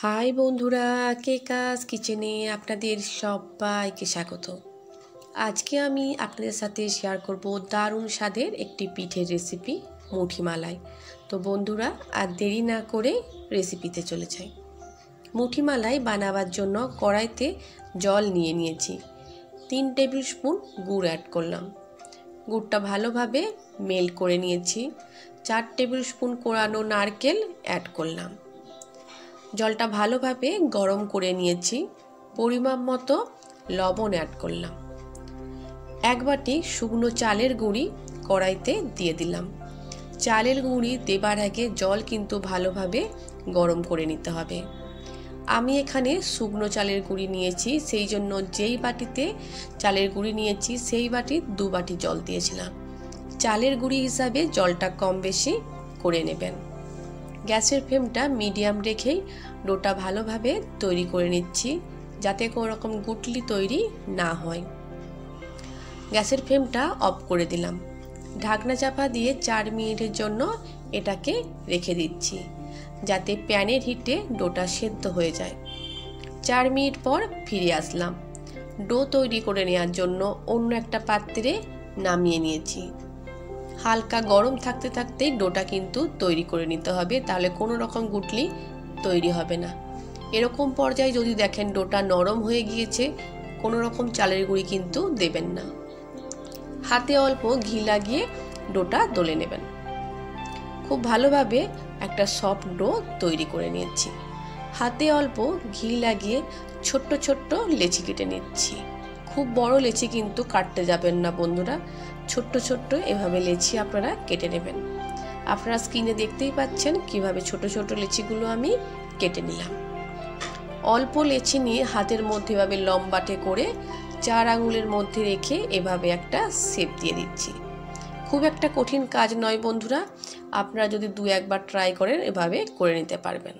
High বন্ধুরা, কেকাস কিচেনে আপনাদের সবাইকে স্বাগত। আজকে আমি আপনাদের সাথে শেয়ার করব দারুণ স্বাদের একটি পিঠের রেসিপি, মুঠি মালাই। তো বন্ধুরা, আর দেরি না করে রেসিপিতে চলে যাই। মুঠি মালাই বানাবার জন্য কড়াইতে জল নিয়ে নিয়েছি। 3 টেবিল স্পুন গুড় অ্যাড করলাম। গুড়টা ভালোভাবে মেল্ট করে নিয়েছি। 4 টেবিল স্পুন কোরানো নারকেল অ্যাড করলাম। জলটা ভালোভাবে গরম করে নিয়েছি। পরিমাপ মতো লবণ অ্যাড করলাম। 1 বাটি শুকনো চালের গুঁড়ি কড়াইতে দিয়ে দিলাম। চালের গুঁড়ি দেবার আগে জল কিন্তু ভালোভাবে গরম করে নিতে হবে। আমি এখানে শুকনো চালের গুঁড়ি নিয়েছি, সেই জন্য যেই বাটিতে চালের গুঁড়ি নিয়েছি সেই বাটি 2 বাটি জল দিয়েছিলাম। চালের গুঁড়ি হিসাবে জলটা কম বেশি করে নেবেন। গ্যাসের ফ্লেমটা মিডিয়াম রেখেই ডোটা ভালোভাবে তৈরি করে নিচ্ছি, যাতে কোনো রকম গুটলি তৈরি না হয়। গ্যাসের ফ্লেমটা অফ করে দিলাম। ঢাকনা চাপা দিয়ে 4 মিনিটের জন্য এটাকে রেখে দিচ্ছি, যাতে প্যানের হিটে ডোটা সেদ্ধ হয়ে যায়। 4 মিনিট পর ফিরে আসলাম। ডো তৈরি করে নেওয়ার জন্য অন্য একটা পাত্রে নামিয়ে নিয়েছি। হালকা গরম থাকতে থাকতেই ডোটা কিন্তু তৈরি করে নিতে হবে, তাহলে কোনো রকম গুটলি তৈরি হবে না। এরকম পর্যায়ে যদি দেখেন ডোটা নরম হয়ে গিয়েছে, কোনো রকম চালের গুঁড়ি কিন্তু দেবেন না। হাতে অল্প ঘি লাগিয়ে ডোটা দলে নেবেন। খুব ভালোভাবে একটা সফট ডো তৈরি করে নিয়েছি। হাতে অল্প ঘি লাগিয়ে ছোট্ট ছোট্ট লেচি কেটে নিচ্ছি। খুব বড় লেচি কিন্তু কাটতে যাবেন না বন্ধুরা, ছোট্ট ছোট্ট এভাবে লেচি আপনারা কেটে নেবেন। আপনারা স্ক্রিনে দেখতেই পাচ্ছেন কিভাবে ছোট ছোট লেচিগুলো আমি কেটে নিলাম। অল্প লেচি নিয়ে হাতের মধ্যে এভাবে লম্বাটে করে 4 আঙুলের মধ্যে রেখে এভাবে একটা শেপ দিয়ে দিচ্ছি। খুব একটা কঠিন কাজ নয় বন্ধুরা, আপনারা যদি 2-1 বার ট্রাই করেন এভাবে করে নিতে পারবেন।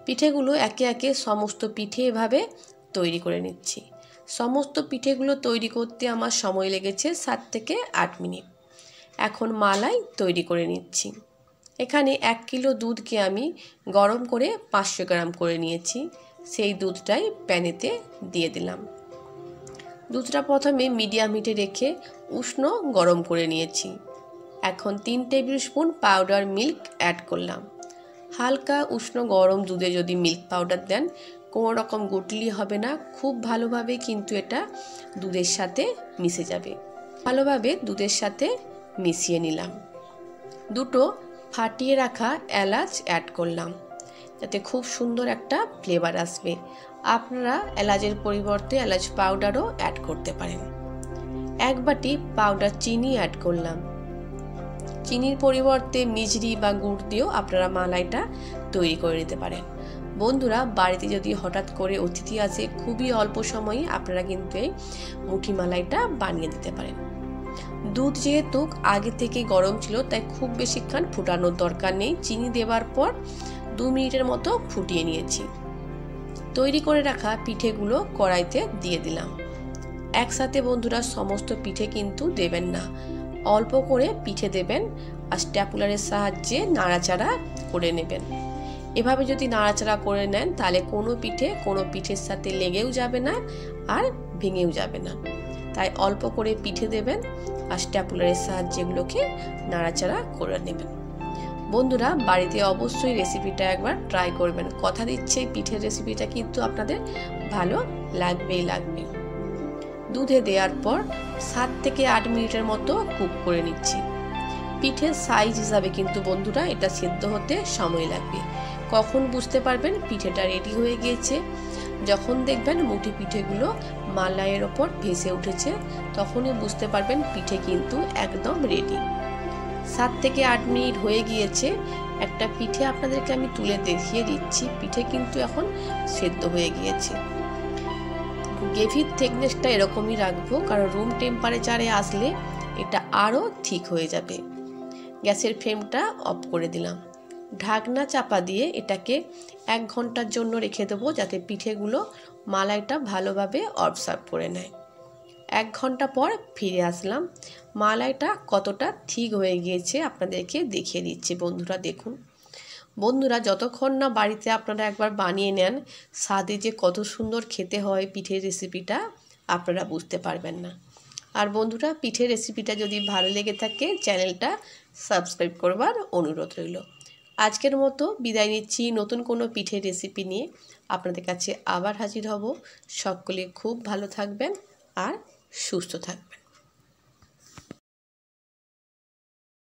পিঠেগুলো একে একে সমস্ত পিঠে এভাবে তৈরি করে নিচ্ছি। সমস্ত পিঠেগুলো তৈরি করতে আমার সময় লেগেছে 7 থেকে 8 মিনিট। এখন মালাই তৈরি করে নিচ্ছি। এখানে 1 কিলো দুধকে আমি গরম করে 500 গ্রাম করে নিয়েছি। সেই দুধটাই প্যানেতে দিয়ে দিলাম। দুধটা প্রথমে মিডিয়াম হিটে রেখে উষ্ণ গরম করে নিয়েছি। এখন 3 table spoon powder milk add করলাম। হালকা উষ্ণ গরম দুধে যদি মিল্ক পাউডার দেন, কোনো রকম গুটলি হবে না। খুব ভালোভাবে কিন্তু এটা দুধের সাথে মিশে যাবে। ভালোভাবে দুধের সাথে মিশিয়ে নিলাম। 2টো ফাটিয়ে রাখা এলাচ অ্যাড করলাম, যাতে খুব সুন্দর একটা ফ্লেভার আসবে। আপনারা এলাচের পরিবর্তে এলাচ পাউডারও অ্যাড করতে পারেন। 1 বাটি পাউডার চিনি অ্যাড করলাম। চিনির পরিবর্তে মিজরি বা গুড় দিয়েও আপনারা মালাইটা তৈরি করে নিতে পারেন। বন্ধুরা, বাড়িতে যদি হঠাৎ করে অতিথি আসে, খুবই অল্প সময়ে আপনারা কিন্তু এই মুঠি মালাইটা বানিয়ে দিতে পারেন। দুধ যেহেতু আগে থেকে গরম ছিল, তাই খুব বেশিক্ষণ ফুটানোর দরকার নেই। চিনি দেওয়ার পর 2 মিনিটের মতো ফুটিয়ে নিয়েছি। তৈরি করে রাখা পিঠেগুলো কড়াইতে দিয়ে দিলাম। একসাথে বন্ধুরা সমস্ত পিঠে কিন্তু দেবেন না, অল্প করে পিঠে দেবেন আর স্ট্যাপুলারের সাহায্যে নাড়াচাড়া করে নেবেন। এভাবে যদি নাড়াচাড়া করে নেন, তাহলে কোনো পিঠের সাথে লেগেও যাবে না আর ভেঙেও যাবে না। তাই অল্প করে পিঠে দেবেন আর স্ট্যাপুলারের সাহায্যে এগুলোকে নাড়াচাড়া করে নেবেন। বন্ধুরা, বাড়িতে অবশ্যই রেসিপিটা একবার ট্রাই করবেন। কথা দিচ্ছে পিঠের রেসিপিটা কিন্তু আপনাদের ভালো লাগবেই লাগবে। দুধে দেওয়ার পর 7 থেকে 8 মিনিটের মতো কুক করে নিচ্ছি। পিঠের সাইজ হিসাবে কিন্তু বন্ধুরা এটা সেদ্ধ হতে সময় লাগবে। কখন বুঝতে পারবেন পিঠেটা রেডি হয়ে গিয়েছে? যখন দেখবেন মুঠি পিঠেগুলো মালাইয়ের ওপর ভেসে উঠেছে, তখনই বুঝতে পারবেন পিঠে কিন্তু একদম রেডি। 7 থেকে 8 মিনিট হয়ে গিয়েছে। একটা পিঠে আপনাদেরকে আমি তুলে দেখিয়ে দিচ্ছি। পিঠে কিন্তু এখন সেদ্ধ হয়ে গিয়েছে। গ্রেভির থিকনেসটা এরকমই রাখবো, কারণ রুম টেম্পারেচারে আসলে এটা আরও ঠিক হয়ে যাবে। গ্যাসের ফ্লেমটা অফ করে দিলাম। ঢাকনা চাপা দিয়ে এটাকে 1 ঘন্টার জন্য রেখে দেবো, যাতে পিঠেগুলো মালাইটা ভালোভাবে অবজার্ভ করে নেয়। 1 ঘন্টা পর ফিরে আসলাম। মালাইটা কতটা ঠিক হয়ে গিয়েছে আপনাদেরকে দেখিয়ে দিচ্ছি। বন্ধুরা দেখুন, বন্ধুরা, যতক্ষণ না বাড়িতে আপনারা একবার বানিয়ে নেন স্বাদে যে কত সুন্দর খেতে হয় পিঠের রেসিপিটা আপনারা বুঝতে পারবেন না। আর বন্ধুরা, পিঠের রেসিপিটা যদি ভালো লেগে থাকে চ্যানেলটা সাবস্ক্রাইব করবার অনুরোধ রইল। আজকের মতো বিদায় নিচ্ছি, নতুন কোনো পিঠের রেসিপি নিয়ে আপনাদের কাছে আবার হাজির হব। সকলে খুব ভালো থাকবেন আর সুস্থ থাকবেন।